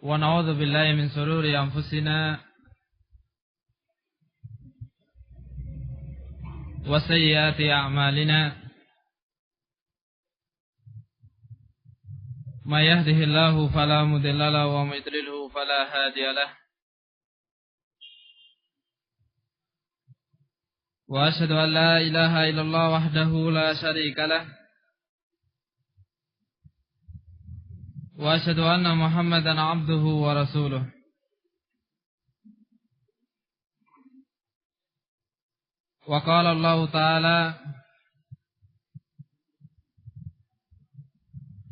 ونعوذ بالله من شرور أنفسنا وسيئات أعمالنا ما يهده الله فلا مضل له ومن يضلل فلا هادي له وأشهد أن لا إله إلا الله وحده لا شريك له وأشهد أن محمدا عبده ورسوله وقال الله تعالى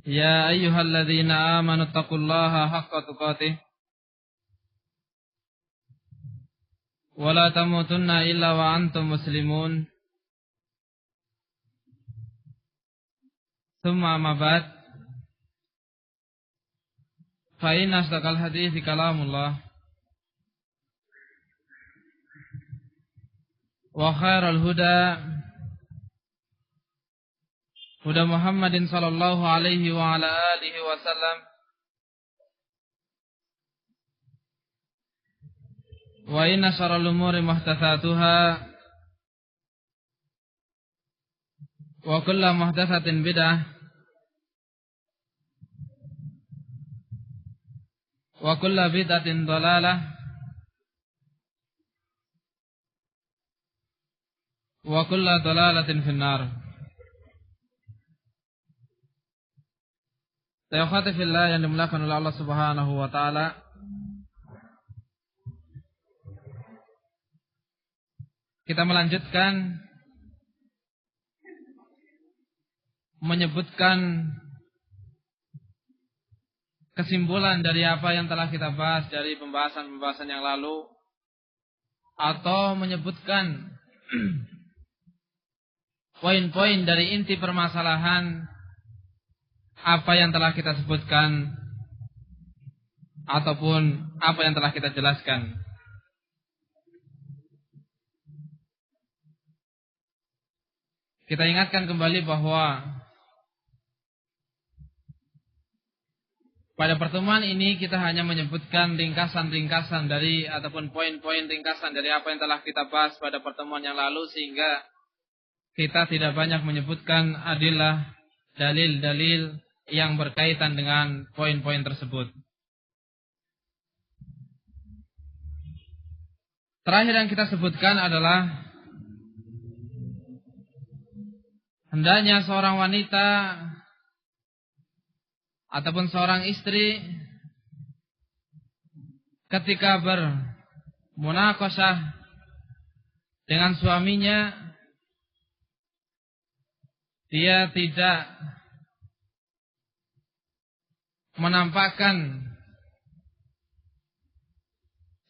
يا أيها الذين آمنوا اتقوا الله حق تقاته ولا تموتن إلا وأنتم مسلمون ثم أما بعد فإن أصدق الحديث كلام الله وخير الهدى هدى محمد صلى الله عليه وعلى آله وسلم وإن شر الأمور محدثاتها وكل محدثة بدعة وكل بدعة ضلالة وكل ضلالة في النار. Tayyibati fillah yang dimuliakan oleh Allah Subhanahu wa taala. Kita melanjutkan menyebutkan kesimpulan dari apa yang telah kita bahas dari pembahasan-pembahasan yang lalu, atau menyebutkan poin-poin dari inti permasalahan apa yang telah kita sebutkan ataupun apa yang telah kita jelaskan. Kita ingatkan kembali bahwa pada pertemuan ini kita hanya menyebutkan ringkasan-ringkasan dari ataupun poin-poin ringkasan dari apa yang telah kita bahas pada pertemuan yang lalu, sehingga kita tidak banyak menyebutkan adillah, dalil-dalil yang berkaitan dengan poin-poin tersebut. Terakhir yang kita sebutkan adalah hendaknya seorang wanita ataupun seorang istri ketika bermunaqashah dengan suaminya, dia tidak menampakkan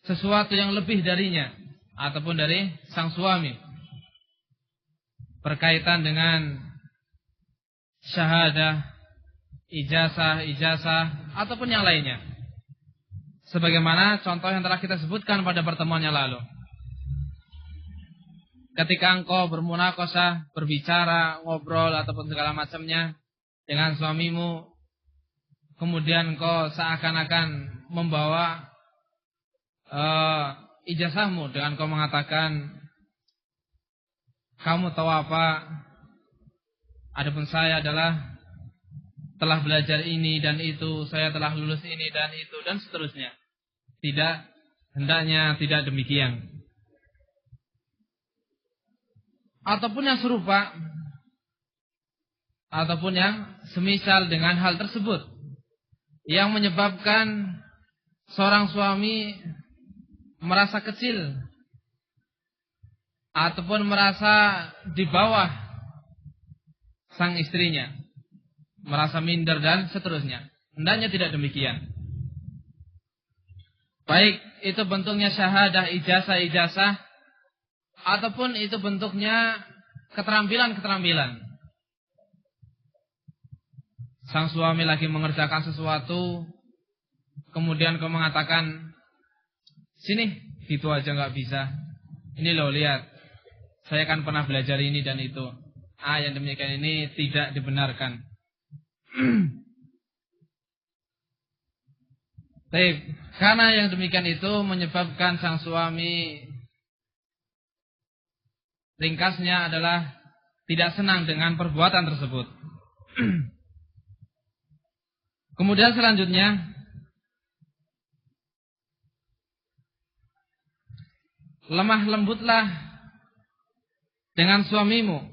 sesuatu yang lebih darinya ataupun dari sang suami berkaitan dengan syahadah, ijazah ataupun yang lainnya, sebagaimana contoh yang telah kita sebutkan pada pertemuan yang lalu. Ketika engkau bermunaqashah, berbicara, ngobrol ataupun segala macamnya dengan suamimu, kemudian engkau seakan-akan membawa ijazahmu dengan engkau mengatakan, kamu tahu apa? Adapun saya adalah telah belajar ini dan itu, saya telah lulus ini dan itu, dan seterusnya. Tidak, hendaknya tidak demikian. Ataupun yang serupa, ataupun yang semisal dengan hal tersebut, yang menyebabkan seorang suami merasa kecil ataupun merasa di bawah sang istrinya, merasa minder dan seterusnya. Hendaknya tidak demikian. Baik itu bentuknya syahadah, ijazah ataupun itu bentuknya keterampilan-keterampilan. Sang suami lagi mengerjakan sesuatu, kemudian kau mengatakan, sini, gitu aja nggak bisa. Ini loh, lihat, saya kan pernah belajar ini dan itu. Yang demikian ini tidak dibenarkan. Baik, karena yang demikian itu menyebabkan sang suami, ringkasnya adalah tidak senang dengan perbuatan tersebut. Kemudian selanjutnya, lemah lembutlah dengan suamimu,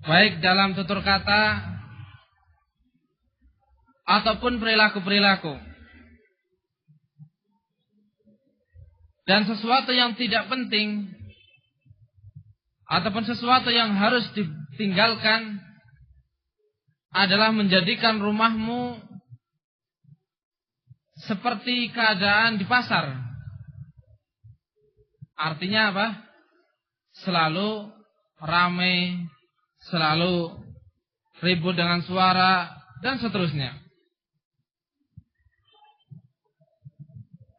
baik dalam tutur kata ataupun perilaku-perilaku. Dan sesuatu yang tidak penting ataupun sesuatu yang harus ditinggalkan adalah menjadikan rumahmu seperti keadaan di pasar. Artinya apa? Selalu ramai, selalu ribut dengan suara, dan seterusnya.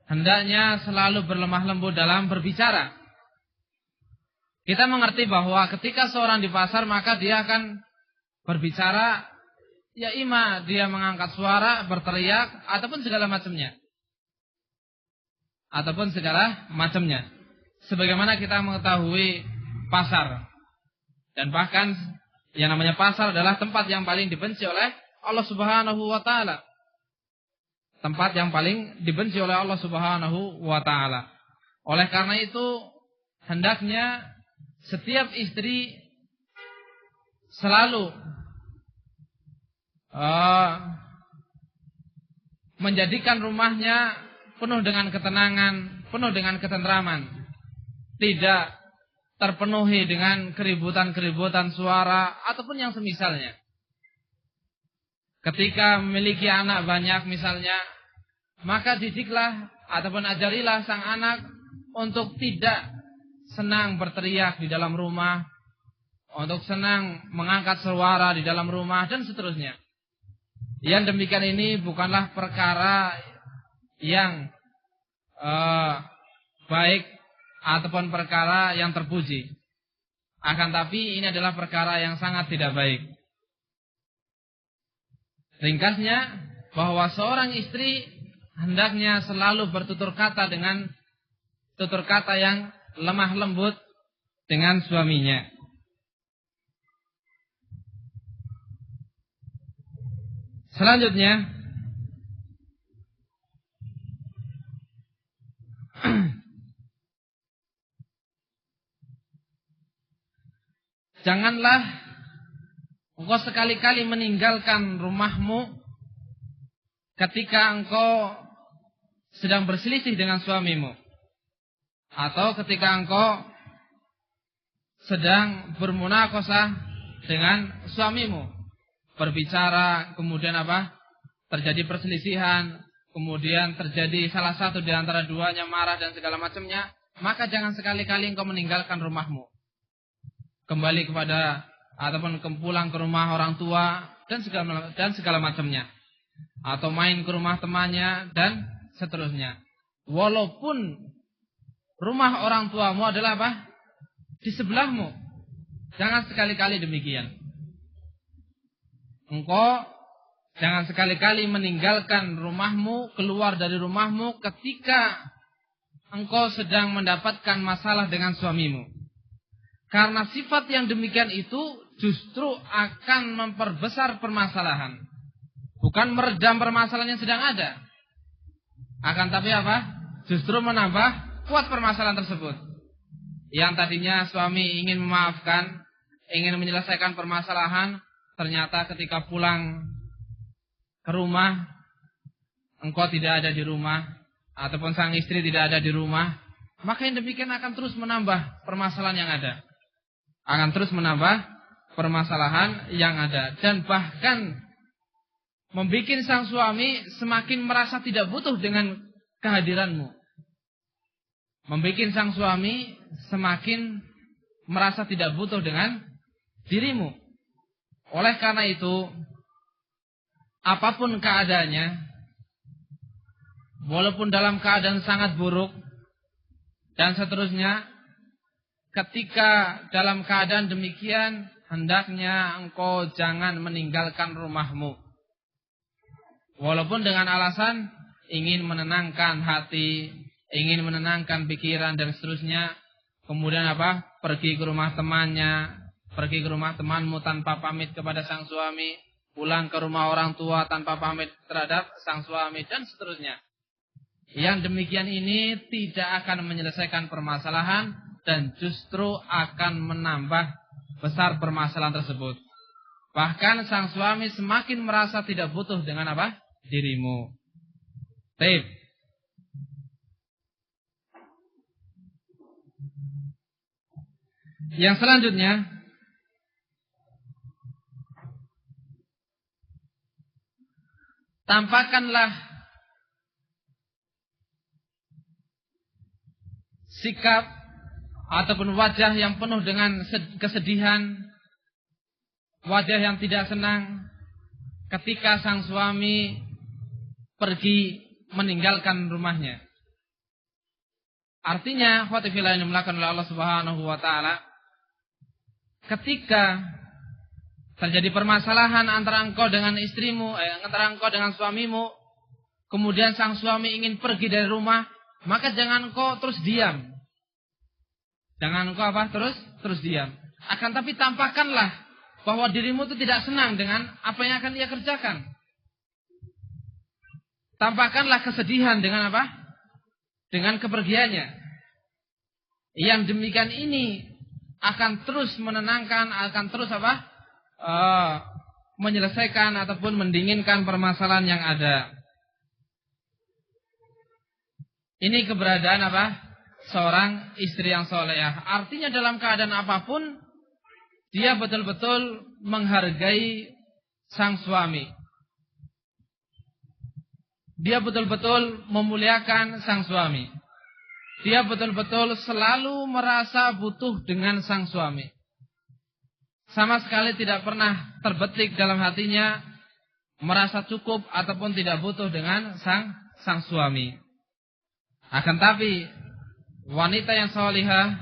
Hendaknya selalu berlemah lembut dalam berbicara. Kita mengerti bahwa ketika seorang di pasar, maka dia akan berbicara, ya ima dia mengangkat suara, berteriak, ataupun segala macamnya. Sebagaimana kita mengetahui pasar. Dan bahkan yang namanya pasar adalah tempat yang paling dibenci oleh Allah Subhanahu wa ta'ala. Tempat yang paling dibenci oleh Allah Subhanahu wa ta'ala. Oleh karena itu, hendaknya setiap istri selalu menjadikan rumahnya penuh dengan ketenangan, penuh dengan ketentraman. Tidak terpenuhi dengan keributan-keributan suara ataupun yang semisalnya. Ketika memiliki anak banyak misalnya, maka didiklah ataupun ajarilah sang anak untuk tidak senang berteriak di dalam rumah, untuk senang mengangkat suara di dalam rumah, dan seterusnya. Yang demikian ini bukanlah perkara yang baik ataupun perkara yang terpuji. Akan tapi ini adalah perkara yang sangat tidak baik. Ringkasnya, bahwa seorang istri hendaknya selalu bertutur kata dengan tutur kata yang lemah lembut dengan suaminya. Selanjutnya, janganlah engkau sekali-kali meninggalkan rumahmu ketika engkau sedang berselisih dengan suamimu, atau ketika engkau sedang bermunakosah dengan suamimu, berbicara, kemudian terjadi perselisihan, kemudian terjadi salah satu di antara duanya marah dan segala macamnya, maka jangan sekali-kali engkau meninggalkan rumahmu, kembali kepada ataupun pulang ke rumah orang tua dan segala macamnya, atau main ke rumah temannya dan seterusnya. Walaupun rumah orang tuamu adalah di sebelahmu, jangan sekali-kali demikian. Engkau jangan sekali-kali meninggalkan rumahmu, keluar dari rumahmu ketika engkau sedang mendapatkan masalah dengan suamimu. Karena sifat yang demikian itu justru akan memperbesar permasalahan, bukan meredam permasalahan yang sedang ada. Akan tapi justru menambah kuat permasalahan tersebut. Yang tadinya suami ingin memaafkan, ingin menyelesaikan permasalahan, ternyata ketika pulang ke rumah, engkau tidak ada di rumah, ataupun sang istri tidak ada di rumah, maka yang demikian akan terus menambah permasalahan yang ada. Akan terus menambah permasalahan yang ada. Dan bahkan membuat sang suami semakin merasa tidak butuh dengan kehadiranmu. Membuat sang suami semakin merasa tidak butuh dengan dirimu. Oleh karena itu, apapun keadaannya, walaupun dalam keadaan sangat buruk dan seterusnya, ketika dalam keadaan demikian, hendaknya engkau jangan meninggalkan rumahmu. Walaupun dengan alasan ingin menenangkan hati, ingin menenangkan pikiran dan seterusnya. Kemudian apa? Pergi ke rumah temannya, pergi ke rumah temanmu tanpa pamit kepada sang suami, pulang ke rumah orang tua tanpa pamit terhadap sang suami dan seterusnya. Yang demikian ini tidak akan menyelesaikan permasalahan dan justru akan menambah besar permasalahan tersebut. Bahkan sang suami semakin merasa tidak butuh dengan apa? Dirimu. Baik. Yang selanjutnya, tampakkanlah sikap ataupun wajah yang penuh dengan kesedihan, wajah yang tidak senang ketika sang suami pergi meninggalkan rumahnya. Artinya, khawatibillah yang dimulakan oleh Allah Subhanahu wa taala, ketika terjadi permasalahan antara engkau dengan istrimu, antara engkau dengan suamimu, kemudian sang suami ingin pergi dari rumah, maka jangan engkau terus diam. Jangan engkau apa? Terus diam. Akan tapi tampakkanlah bahwa dirimu itu tidak senang dengan apa yang akan ia kerjakan. Tampakkanlah kesedihan dengan apa? Dengan kepergiannya. Yang demikian ini akan terus menenangkan, akan terus apa? Menyelesaikan ataupun mendinginkan permasalahan yang ada. Ini keberadaan apa? Seorang istri yang solehah. Artinya dalam keadaan apapun dia betul-betul menghargai sang suami. Dia betul-betul memuliakan sang suami. Dia betul-betul selalu merasa butuh dengan sang suami. Sama sekali tidak pernah terbetik dalam hatinya merasa cukup ataupun tidak butuh dengan sang suami. Akan tapi wanita yang salihah,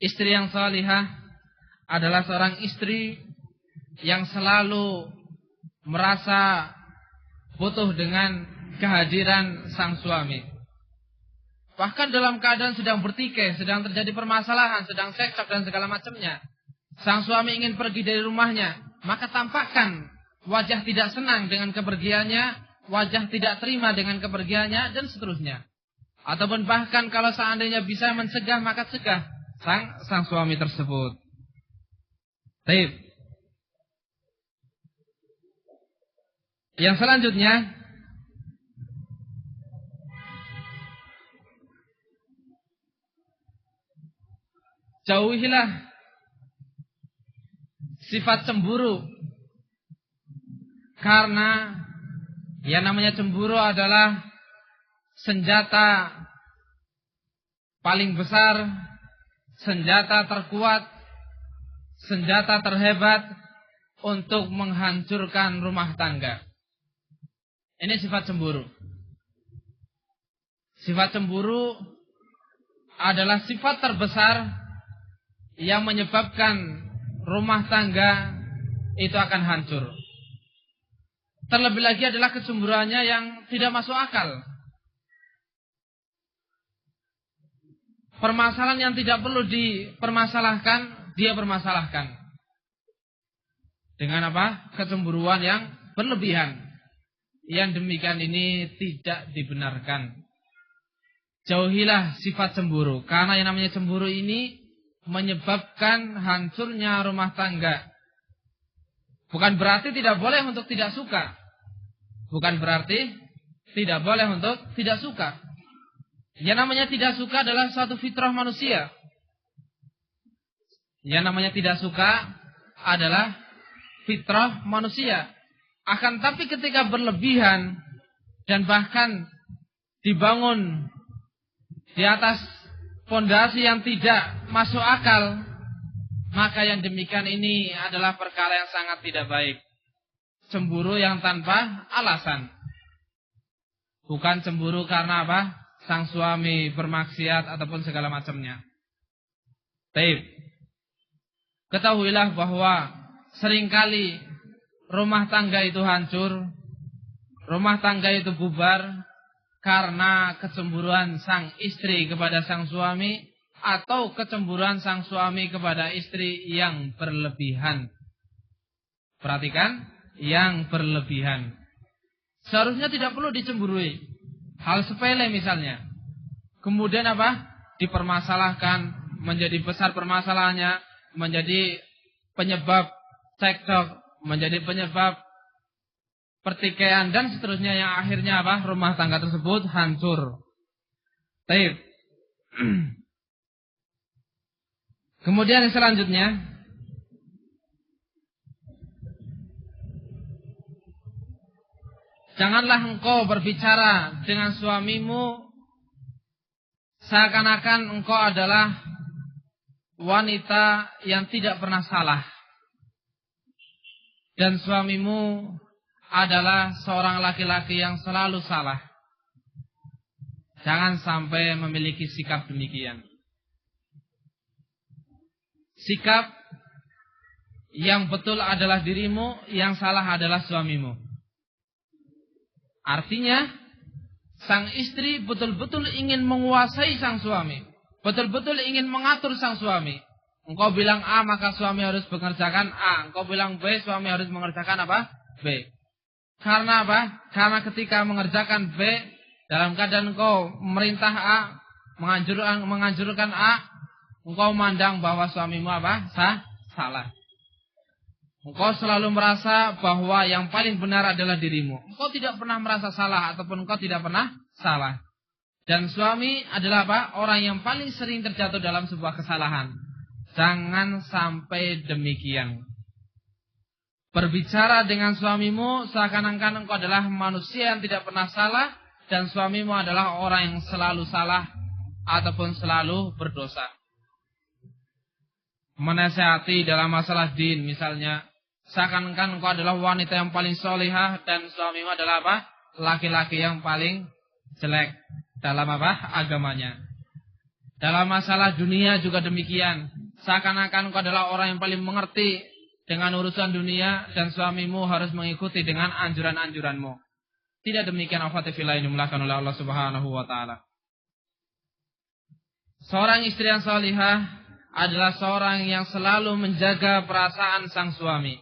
istri yang salihah adalah seorang istri yang selalu merasa butuh dengan kehadiran sang suami. Bahkan dalam keadaan sedang bertikai, sedang terjadi permasalahan, sedang cekcok dan segala macamnya, sang suami ingin pergi dari rumahnya, maka tampakkan wajah tidak senang dengan kepergiannya, wajah tidak terima dengan kepergiannya dan seterusnya. Ataupun bahkan kalau seandainya bisa mencegah, maka cegah sang suami tersebut. Baik. Yang selanjutnya, jauhilah sifat cemburu. Karena yang namanya cemburu adalah senjata paling besar, senjata terkuat, senjata terhebat untuk menghancurkan rumah tangga. Ini sifat cemburu. Sifat cemburu adalah sifat terbesar yang menyebabkan rumah tangga itu akan hancur. Terlebih lagi adalah kecemburuannya yang tidak masuk akal. Permasalahan yang tidak perlu dipermasalahkan, dia permasalahkan. Dengan apa? Kecemburuan yang berlebihan. Yang demikian ini tidak dibenarkan. Jauhilah sifat cemburu. Karena yang namanya cemburu ini menyebabkan hancurnya rumah tangga. Bukan berarti tidak boleh untuk tidak suka. Bukan berarti tidak boleh untuk tidak suka. Yang namanya tidak suka adalah suatu fitrah manusia. Yang namanya tidak suka adalah fitrah manusia. Akan tapi ketika berlebihan dan bahkan dibangun di atas fondasi yang tidak masuk akal, maka yang demikian ini adalah perkara yang sangat tidak baik. Cemburu yang tanpa alasan. Bukan cemburu karena apa? Sang suami bermaksiat ataupun segala macamnya. Baik. Ketahuilah bahwa seringkali rumah tangga itu hancur, rumah tangga itu bubar karena kecemburuan sang istri kepada sang suami atau kecemburuan sang suami kepada istri yang berlebihan. Perhatikan, yang berlebihan. Seharusnya tidak perlu dicemburui. Hal sepele misalnya. Kemudian apa? Dipermasalahkan, menjadi besar permasalahannya, menjadi penyebab cekcok, menjadi penyebab pertikaian dan seterusnya yang akhirnya apa? Rumah tangga tersebut hancur. Baik. Kemudian selanjutnya, janganlah engkau berbicara dengan suamimu seakan-akan engkau adalah wanita yang tidak pernah salah dan suamimu adalah seorang laki-laki yang selalu salah. Jangan sampai memiliki sikap demikian. Sikap yang betul adalah dirimu, yang salah adalah suamimu. Artinya, sang istri betul-betul ingin menguasai sang suami. Betul-betul ingin mengatur sang suami. Engkau bilang A, maka suami harus mengerjakan A. Engkau bilang B, suami harus mengerjakan apa? B. Karena apa? Karena ketika mengerjakan B, dalam keadaan engkau memerintah A, menganjurkan A, engkau memandang bahwa suamimu apa? Salah. Engkau selalu merasa bahwa yang paling benar adalah dirimu. Engkau tidak pernah merasa salah ataupun engkau tidak pernah salah. Dan suami adalah apa? Orang yang paling sering terjatuh dalam sebuah kesalahan. Jangan sampai demikian. Berbicara dengan suamimu seakan-akan engkau adalah manusia yang tidak pernah salah dan suamimu adalah orang yang selalu salah ataupun selalu berdosa. Menasihati dalam masalah din misalnya, seakan-akan engkau adalah wanita yang paling solihah dan suamimu adalah apa? Laki-laki yang paling jelek dalam apa? Agamanya. Dalam masalah dunia juga demikian. Seakan-akan engkau adalah orang yang paling mengerti dengan urusan dunia dan suamimu harus mengikuti dengan anjuran-anjuranmu. Tidak demikian akhwati fillah yang dimulakan oleh Allah Subhanahu wa taala. Seorang istri yang solihah adalah seorang yang selalu menjaga perasaan sang suami.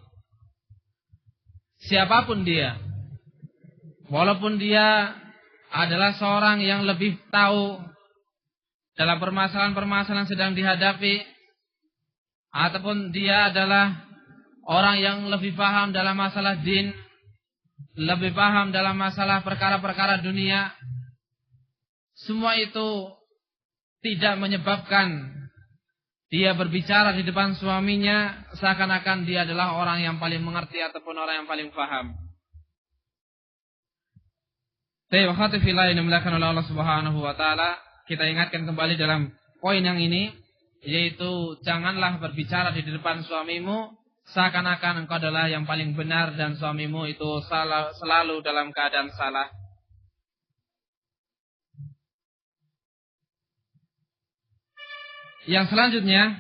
Siapapun dia, walaupun dia adalah seorang yang lebih tahu dalam permasalahan-permasalahan sedang dihadapi, ataupun dia adalah orang yang lebih paham dalam masalah din, lebih paham dalam masalah perkara-perkara dunia, semua itu tidak menyebabkan dia berbicara di depan suaminya seakan-akan dia adalah orang yang paling mengerti ataupun orang yang paling paham. Terima kasih fillah yang dimuliakan oleh Allah Subhanahu wa taala. Kita ingatkan kembali dalam poin yang ini, yaitu janganlah berbicara di depan suamimu seakan-akan engkau adalah yang paling benar dan suamimu itu selalu dalam keadaan salah. Yang selanjutnya,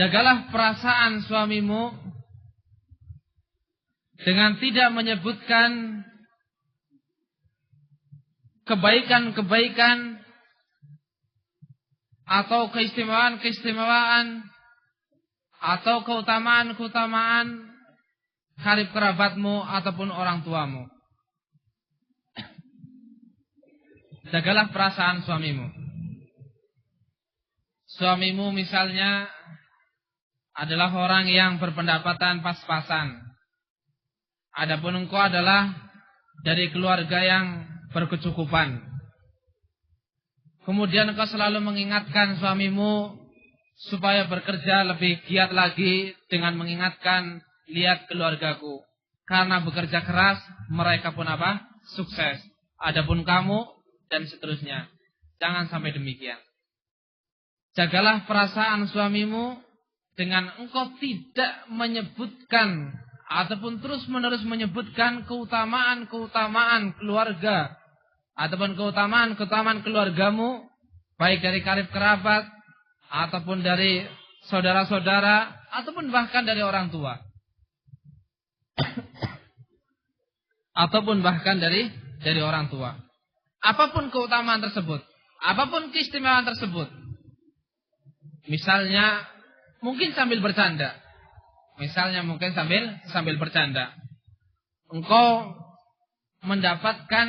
jagalah perasaan suamimu dengan tidak menyebutkan kebaikan-kebaikan atau keistimewaan-keistimewaan atau keutamaan-keutamaan karib kerabatmu ataupun orang tuamu. Jagalah perasaan suamimu. Suamimu misalnya adalah orang yang berpendapatan pas-pasan. Adapun engkau adalah dari keluarga yang berkecukupan. Kemudian engkau selalu mengingatkan suamimu supaya bekerja lebih giat lagi dengan mengingatkan, lihat keluargaku. Karena bekerja keras, mereka pun apa? Sukses. Adapun kamu dan seterusnya. Jangan sampai demikian. Jagalah perasaan suamimu dengan engkau tidak menyebutkan ataupun terus-menerus menyebutkan keutamaan-keutamaan keluarga ataupun keutamaan-keutamaan keluargamu, baik dari karib kerabat ataupun dari saudara-saudara, ataupun bahkan dari orang tua. Ataupun bahkan dari orang tua. Apapun keutamaan tersebut, apapun keistimewaan tersebut. Misalnya mungkin sambil bercanda. Sambil bercanda. Engkau mendapatkan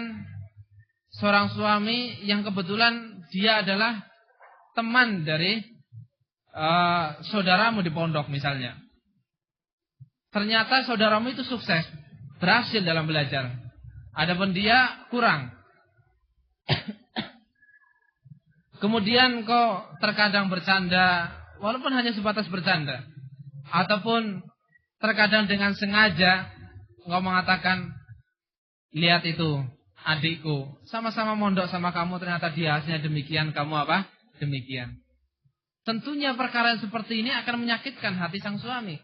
seorang suami yang kebetulan dia adalah teman dari saudaramu di pondok misalnya. Ternyata saudaramu itu sukses, berhasil dalam belajar. Adapun dia kurang. Kemudian kau terkadang bercanda, walaupun hanya sebatas bercanda. Ataupun terkadang dengan sengaja kau mengatakan, lihat itu adikku, sama-sama mondok sama kamu, ternyata dia hasilnya demikian, kamu apa? Demikian. Tentunya perkara yang seperti ini akan menyakitkan hati sang suami.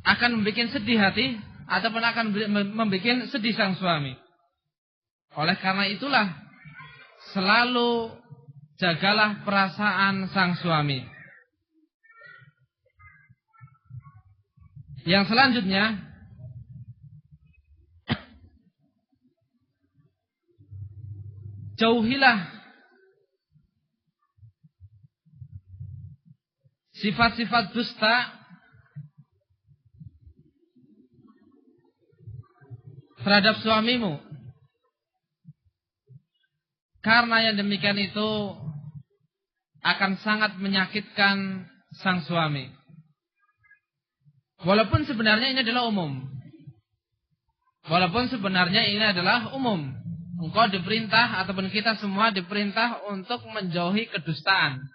Akan membuat sedih hati, ataupun akan membuat sedih sang suami. Oleh karena itulah, selalu jagalah perasaan sang suami. Yang selanjutnya, jauhilah sifat-sifat dusta terhadap suamimu. Karena yang demikian itu akan sangat menyakitkan sang suami. Walaupun sebenarnya ini adalah umum. Engkau diperintah ataupun kita semua diperintah untuk menjauhi kedustaan.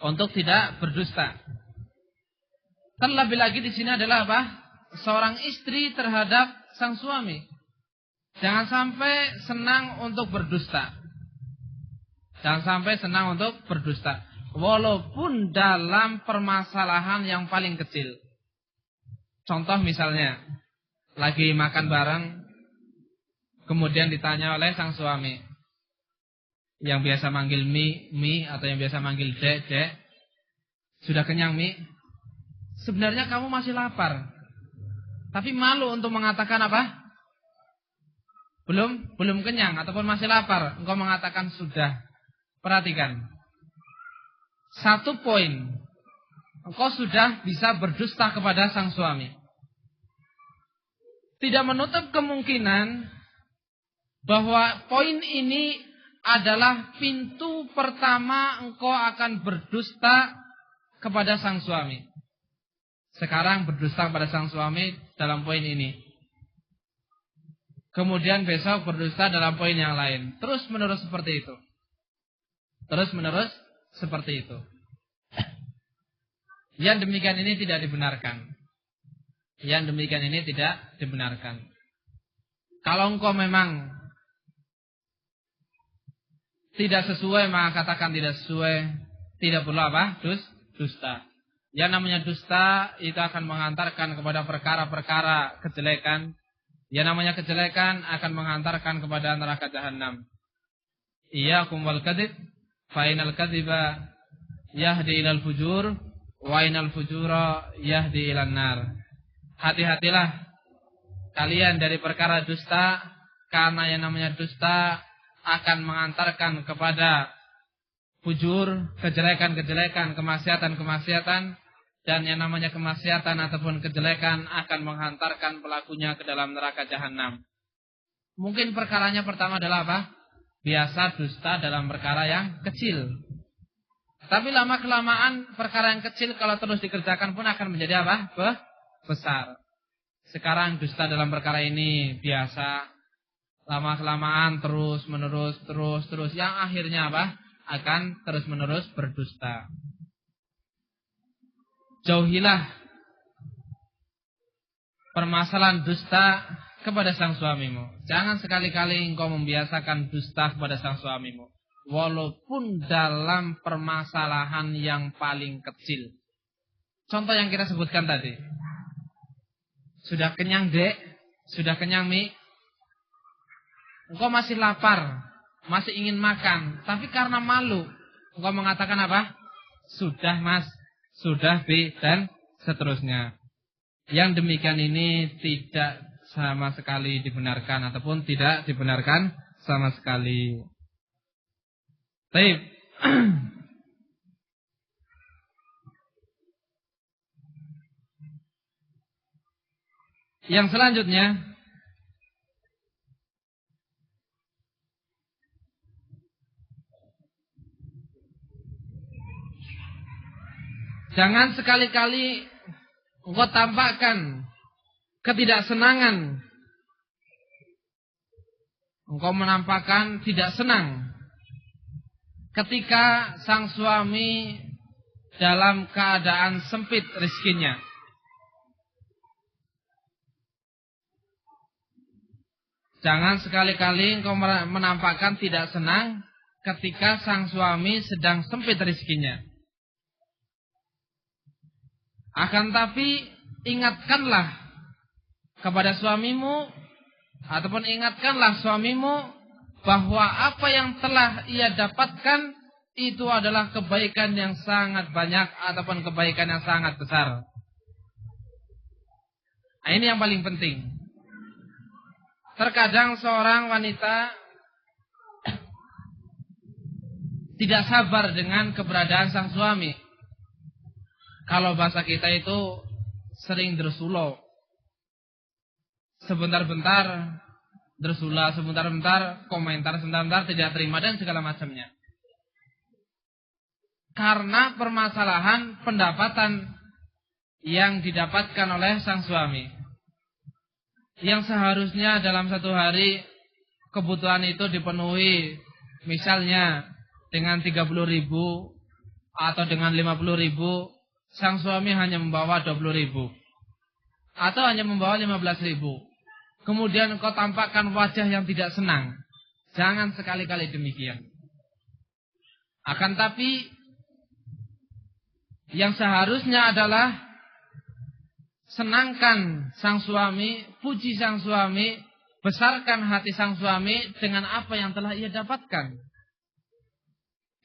Untuk tidak berdusta. Terlebih lagi di sini adalah apa? Seorang istri terhadap sang suami. Jangan sampai senang untuk berdusta. Walaupun dalam permasalahan yang paling kecil. Contoh misalnya, lagi makan bareng, kemudian ditanya oleh sang suami, yang biasa manggil mi, atau yang biasa manggil dek, sudah kenyang mi? Sebenarnya kamu masih lapar, tapi malu untuk mengatakan apa? Belum kenyang ataupun masih lapar. Engkau mengatakan sudah. Perhatikan. 1 poin. Engkau sudah bisa berdusta kepada sang suami. Tidak menutup kemungkinan bahwa poin ini adalah pintu pertama engkau akan berdusta kepada sang suami. Sekarang berdusta kepada sang suami dalam poin ini. Kemudian besok berdusta dalam poin yang lain. Terus menerus seperti itu. Yang demikian ini tidak dibenarkan. Kalau engkau memang tidak sesuai, maka katakan tidak sesuai. Tidak perlu apa? Dusta. Yang namanya dusta itu akan mengantarkan kepada perkara-perkara kejelekan. Yang namanya kejelekan akan mengantarkan kepada neraka jahanam. Iyyakum wal kadzib, fa inal kadziba yahdi ilal fujur, wa inal fujura yahdi ilan nar. Hati-hatilah kalian dari perkara dusta, karena yang namanya dusta akan mengantarkan kepada fujur, kejelekan-kejelekan, kemaksiatan-kemaksiatan. Dan yang namanya kemaksiatan ataupun kejelekan akan menghantarkan pelakunya ke dalam neraka jahanam. Mungkin perkaranya pertama adalah apa? Biasa dusta dalam perkara yang kecil. Tapi lama-kelamaan perkara yang kecil kalau terus dikerjakan pun akan menjadi apa? Besar. Sekarang dusta dalam perkara ini biasa. Lama-kelamaan terus. Yang akhirnya apa? Akan terus-menerus berdusta. Jauhilah permasalahan dusta kepada sang suamimu. Jangan sekali-kali engkau membiasakan dusta kepada sang suamimu. Walaupun dalam permasalahan yang paling kecil. Contoh yang kita sebutkan tadi. Sudah kenyang dek? Sudah kenyang mi? Engkau masih lapar, masih ingin makan. Tapi karena malu, engkau mengatakan apa? sudah Mas, sudah B, dan seterusnya. Yang demikian ini tidak sama sekali dibenarkan ataupun tidak dibenarkan sama sekali. Baik. Yang selanjutnya, jangan sekali-kali engkau tampakkan ketidaksenangan. Engkau menampakkan tidak senang ketika sang suami dalam keadaan sempit rezekinya. Jangan sekali-kali engkau menampakkan tidak senang ketika sang suami sedang sempit rezekinya. Akan tapi ingatkanlah kepada suamimu ataupun ingatkanlah suamimu bahwa apa yang telah ia dapatkan itu adalah kebaikan yang sangat banyak ataupun kebaikan yang sangat besar. Nah, ini yang paling penting. Terkadang seorang wanita tidak sabar dengan keberadaan sang suami. Kalau bahasa kita itu sering dersulo. Sebentar-bentar dersula, sebentar-bentar komentar, sebentar-bentar tidak terima dan segala macamnya. Karena permasalahan pendapatan yang didapatkan oleh sang suami. Yang seharusnya dalam satu hari kebutuhan itu dipenuhi misalnya dengan 30.000 atau dengan 50.000, sang suami hanya membawa 20.000 atau hanya membawa 15.000. Kemudian kau tampakkan wajah yang tidak senang. Jangan sekali-kali demikian. Akan tapi yang seharusnya adalah senangkan sang suami, puji sang suami, besarkan hati sang suami dengan apa yang telah ia dapatkan.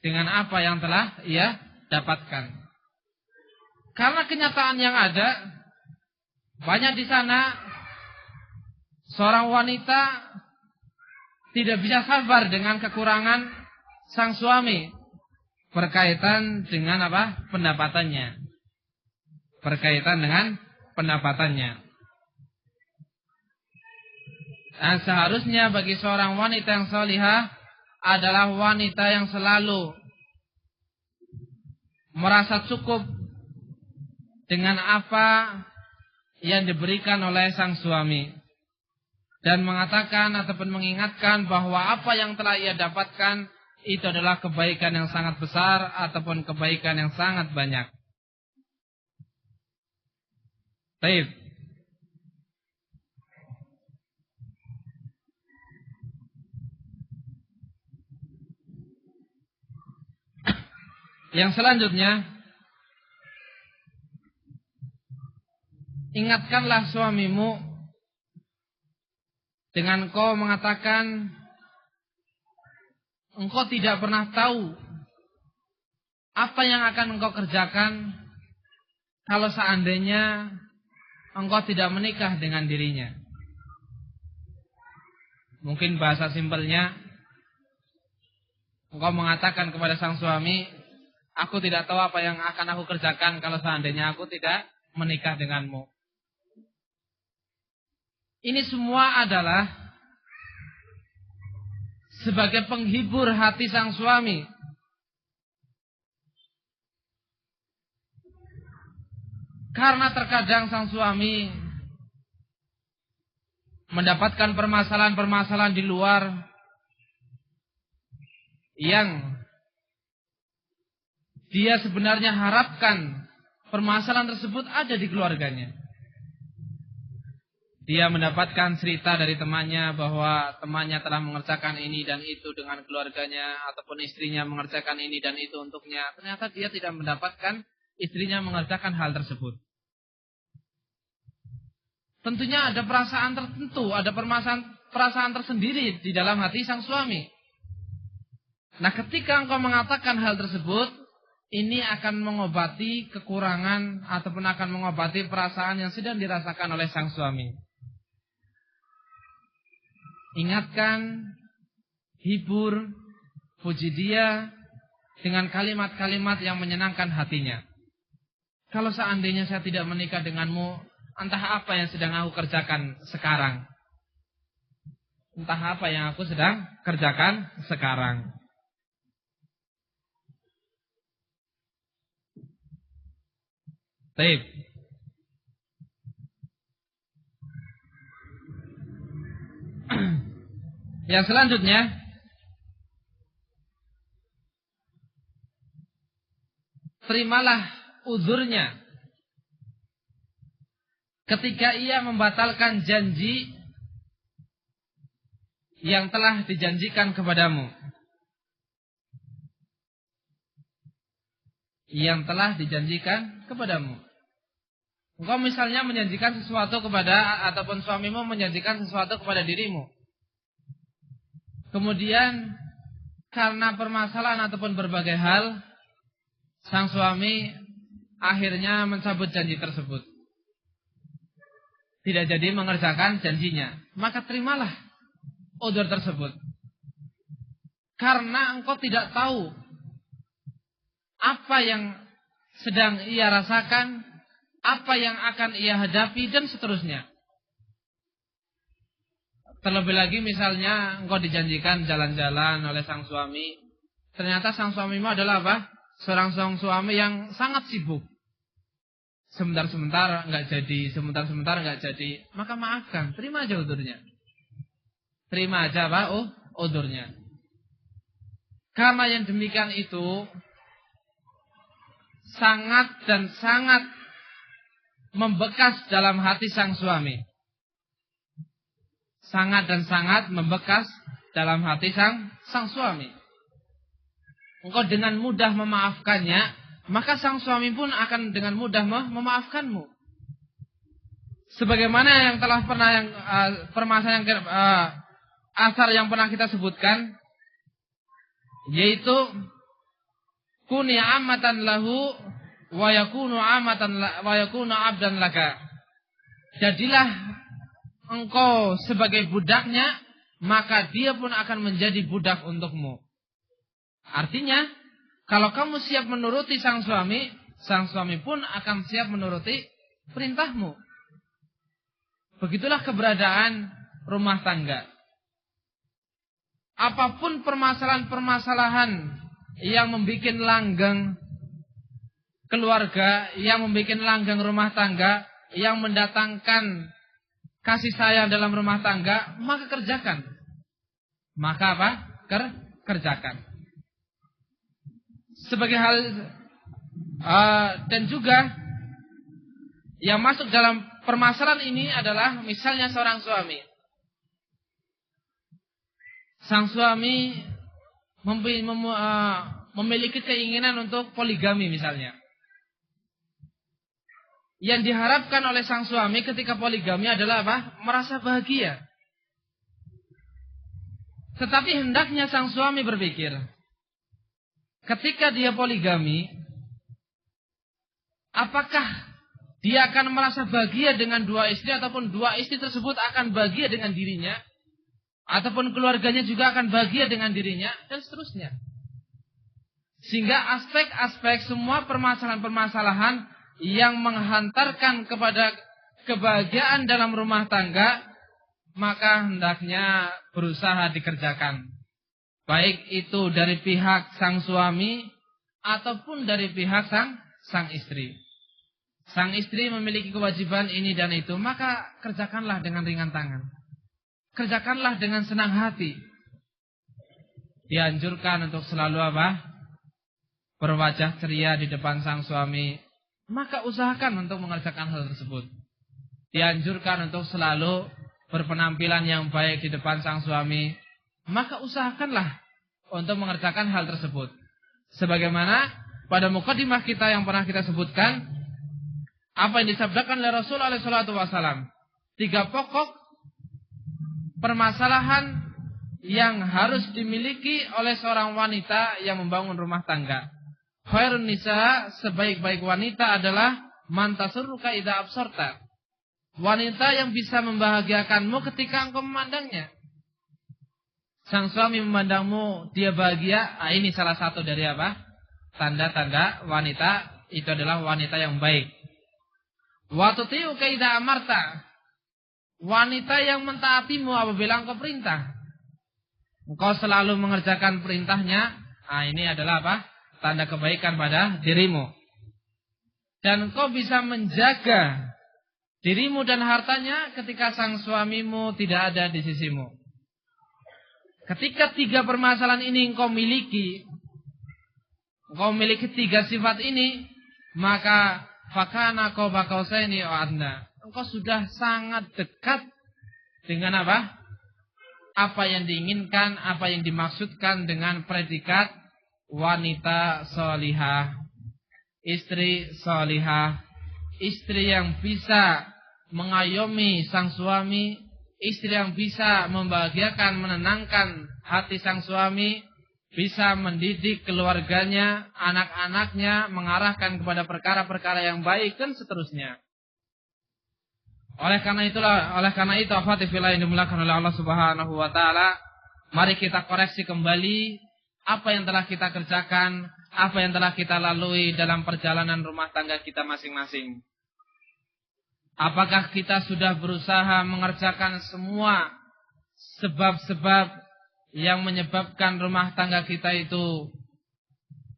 Dengan apa yang telah ia dapatkan. Karena kenyataan yang ada, banyak di sana seorang wanita tidak bisa sabar dengan kekurangan sang suami berkaitan dengan apa? Pendapatannya. Berkaitan dengan pendapatannya. Dan seharusnya bagi seorang wanita yang salihah adalah wanita yang selalu merasa cukup dengan apa yang diberikan oleh sang suami dan mengatakan ataupun mengingatkan bahwa apa yang telah ia dapatkan itu adalah kebaikan yang sangat besar ataupun kebaikan yang sangat banyak. Baik. Yang selanjutnya, ingatkanlah suamimu dengan kau mengatakan engkau tidak pernah tahu apa yang akan engkau kerjakan kalau seandainya engkau tidak menikah dengan dirinya. Mungkin bahasa simpelnya, engkau mengatakan kepada sang suami, aku tidak tahu apa yang akan aku kerjakan kalau seandainya aku tidak menikah denganmu. Ini semua adalah sebagai penghibur hati sang suami. Karena terkadang sang suami mendapatkan permasalahan-permasalahan di luar yang dia sebenarnya harapkan permasalahan tersebut ada di keluarganya. Dia mendapatkan cerita dari temannya bahwa temannya telah mengerjakan ini dan itu dengan keluarganya, ataupun istrinya mengerjakan ini dan itu untuknya. Ternyata dia tidak mendapatkan istrinya mengerjakan hal tersebut. Tentunya ada perasaan tertentu, ada perasaan tersendiri di dalam hati sang suami. Nah, ketika engkau mengatakan hal tersebut, ini akan mengobati kekurangan ataupun akan mengobati perasaan yang sedang dirasakan oleh sang suami. Ingatkan, hibur, puji dia dengan kalimat-kalimat yang menyenangkan hatinya. Kalau seandainya saya tidak menikah denganmu, entah apa yang sedang aku kerjakan sekarang. Entah apa yang aku sedang kerjakan sekarang. Baik. Yang selanjutnya, terimalah uzurnya ketika ia membatalkan janji yang telah dijanjikan kepadamu. Yang telah dijanjikan kepadamu. Engkau misalnya menjanjikan sesuatu kepada, ataupun suamimu menjanjikan sesuatu kepada dirimu. Kemudian karena permasalahan ataupun berbagai hal, sang suami akhirnya mencabut janji tersebut. Tidak jadi mengerjakan janjinya. Maka terimalah udzur tersebut. Karena engkau tidak tahu apa yang sedang ia rasakan, apa yang akan ia hadapi, dan seterusnya. Terlebih lagi misalnya engkau dijanjikan jalan-jalan oleh sang suami. Ternyata sang suamimu adalah apa? Seorang suami yang sangat sibuk. Sebentar-sebentar enggak jadi, sebentar-sebentar enggak jadi. Maka maafkan, terima aja udzurnya. Terima aja apa? Udzurnya. Karena yang demikian itu sangat dan sangat membekas dalam hati sang suami. Sangat dan sangat membekas dalam hati sang suami. Engkau dengan mudah memaafkannya, maka sang suami pun akan dengan mudah memaafkanmu. Sebagaimana yang telah pernah permasalahan asar yang pernah kita sebutkan, yaitu kuni amatan lahu wa yakunu abdan laka. Jadilah engkau sebagai budaknya, maka dia pun akan menjadi budak untukmu. Artinya, kalau kamu siap menuruti sang suami pun akan siap menuruti perintahmu. Begitulah keberadaan rumah tangga. Apapun permasalahan-permasalahan yang membuat langgeng keluarga, yang membuat langgeng rumah tangga, yang mendatangkan kasih sayang dalam rumah tangga, maka kerjakan. Maka apa? Kerjakan. Sebagai hal dan juga yang masuk dalam permasalahan ini adalah misalnya seorang suami. Sang suami memiliki keinginan untuk poligami misalnya. Yang diharapkan oleh sang suami ketika poligami adalah apa? Merasa bahagia. Tetapi hendaknya sang suami berpikir, ketika dia poligami, apakah dia akan merasa bahagia dengan dua istri, ataupun dua istri tersebut akan bahagia dengan dirinya, ataupun keluarganya juga akan bahagia dengan dirinya, dan seterusnya. Sehingga aspek-aspek semua permasalahan-permasalahan yang menghantarkan kepada kebahagiaan dalam rumah tangga, maka hendaknya berusaha dikerjakan. Baik itu dari pihak sang suami ataupun dari pihak sang istri. Sang istri memiliki kewajiban ini dan itu, maka kerjakanlah dengan ringan tangan. Kerjakanlah dengan senang hati. Dianjurkan untuk selalu apa? Berwajah ceria di depan sang suami, maka usahakan untuk mengerjakan hal tersebut. Dianjurkan untuk selalu berpenampilan yang baik di depan sang suami, maka usahakanlah untuk mengerjakan hal tersebut. Sebagaimana pada mukadimah kita yang pernah kita sebutkan, apa yang disabdakan oleh Rasul alaihi salatu wasallam, 3 pokok permasalahan yang harus dimiliki oleh seorang wanita yang membangun rumah tangga. Khairun nisa, sebaik-baik wanita adalah man tasurruka idza absarta. Wanita yang bisa membahagiakanmu ketika engkau memandangnya. Sang suami memandangmu, dia bahagia. Ini salah satu dari apa? Tanda-tanda wanita itu adalah wanita yang baik. Wa tuti'uka idza amarta. Wanita yang mentaatimu apabila engkau perintah. Engkau selalu mengerjakan perintahnya. Ini adalah apa? Tanda kebaikan pada dirimu. Dan engkau bisa menjaga dirimu dan hartanya ketika sang suamimu tidak ada di sisimu. Ketika 3 permasalahan ini engkau miliki 3 sifat ini, maka fakana qaba qausaini aw adna. Engkau sudah sangat dekat dengan apa? Apa yang diinginkan, apa yang dimaksudkan dengan predikat wanita salihah, istri salihah, istri yang bisa mengayomi sang suami, istri yang bisa membahagiakan, menenangkan hati sang suami, bisa mendidik keluarganya, anak-anaknya, mengarahkan kepada perkara-perkara yang baik dan seterusnya. Oleh karena itu, akhwati fillah yang dimuliakan oleh Allah Subhanahu wa taala, mari kita koreksi kembali apa yang telah kita kerjakan, apa yang telah kita lalui dalam perjalanan rumah tangga kita masing-masing. Apakah kita sudah berusaha mengerjakan semua sebab-sebab yang menyebabkan rumah tangga kita itu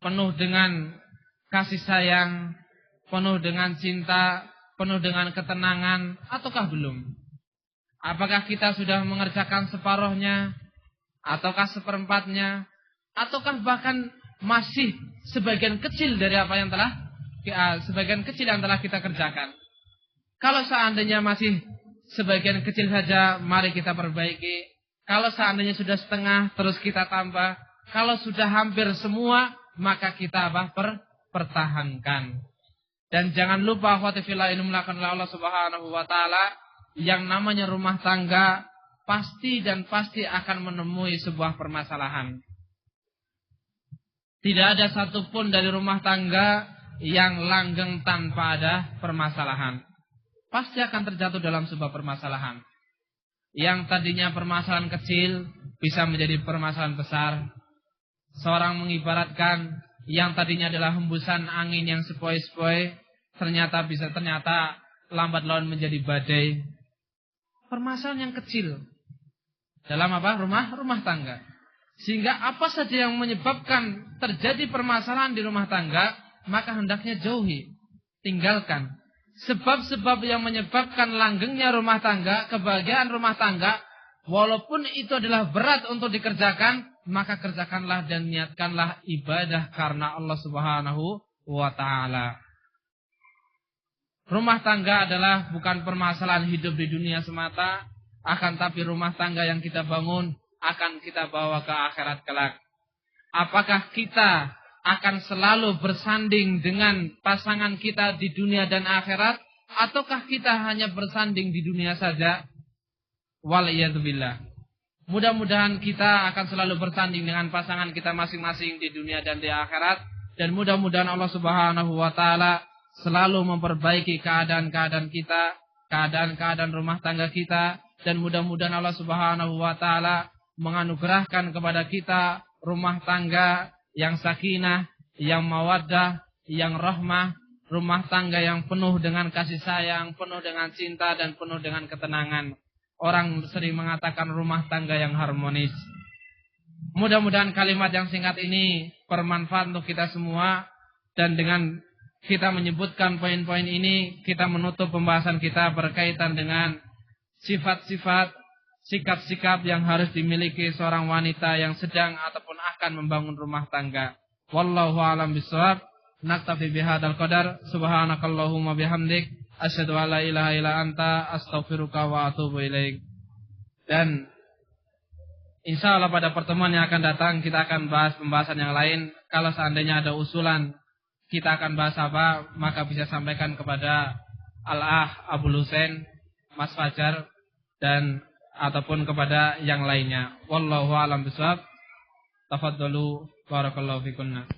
penuh dengan kasih sayang, penuh dengan cinta, penuh dengan ketenangan, ataukah belum? Apakah kita sudah mengerjakan separuhnya, ataukah seperempatnya, ataukah bahkan masih sebagian kecil dari apa yang telah kita kerjakan? Kalau seandainya masih sebagian kecil saja, mari kita perbaiki. Kalau seandainya sudah setengah, terus kita tambah. Kalau sudah hampir semua, maka kita pertahankan. Dan jangan lupa akhwati fillah ini melakukan oleh Allah Subhanahu wa taala, yang namanya rumah tangga pasti akan menemui sebuah permasalahan. Tidak ada satupun dari rumah tangga yang langgeng tanpa ada permasalahan. Pasti akan terjatuh dalam sebuah permasalahan. Yang tadinya permasalahan kecil bisa menjadi permasalahan besar. Seorang mengibaratkan yang tadinya adalah hembusan angin yang sepoi-sepoi, ternyata lambat laun menjadi badai. Permasalahan yang kecil dalam apa? Rumah tangga. Sehingga apa saja yang menyebabkan terjadi permasalahan di rumah tangga, maka hendaknya jauhi, tinggalkan. Sebab-sebab yang menyebabkan langgengnya rumah tangga, kebahagiaan rumah tangga, walaupun itu adalah berat untuk dikerjakan, maka kerjakanlah dan niatkanlah ibadah karena Allah Subhanahu wa taala. Rumah tangga adalah bukan permasalahan hidup di dunia semata, akan tapi rumah tangga yang kita bangun akan kita bawa ke akhirat kelak. Apakah kita akan selalu bersanding dengan pasangan kita di dunia dan akhirat, ataukah kita hanya bersanding di dunia saja? Waliyadzubillah. Mudah-mudahan kita akan selalu bersanding dengan pasangan kita masing-masing di dunia dan di akhirat, dan mudah-mudahan Allah Subhanahu wa taala selalu memperbaiki keadaan-keadaan kita, keadaan-keadaan rumah tangga kita, dan mudah-mudahan Allah Subhanahu wa taala menganugerahkan kepada kita rumah tangga yang sakinah, yang mawaddah, yang rahmah, rumah tangga yang penuh dengan kasih sayang, penuh dengan cinta, dan penuh dengan ketenangan. Orang sering mengatakan rumah tangga yang harmonis. Mudah-mudahan kalimat yang singkat ini bermanfaat untuk kita semua, dan dengan kita menyebutkan poin-poin ini, kita menutup pembahasan kita berkaitan dengan sifat-sifat, sikap-sikap yang harus dimiliki seorang wanita yang sedang ataupun akan membangun rumah tangga. Wallahu a'lam bishawab. Naktafi bihadzal qadar. Subhanakallahumma bihamdik, asyhadu an la ilaha illa anta, astaghfiruka wa atubu ilaik. Dan insyaallah pada pertemuan yang akan datang kita akan bahas pembahasan yang lain. Kalau seandainya ada usulan kita akan bahas apa, maka bisa sampaikan kepada Al-Ah Abul Husain, Mas Fajar, dan ataupun kepada yang lainnya. Wallahu a'lam bishawab. Tafadhalu barakallahu fikunna.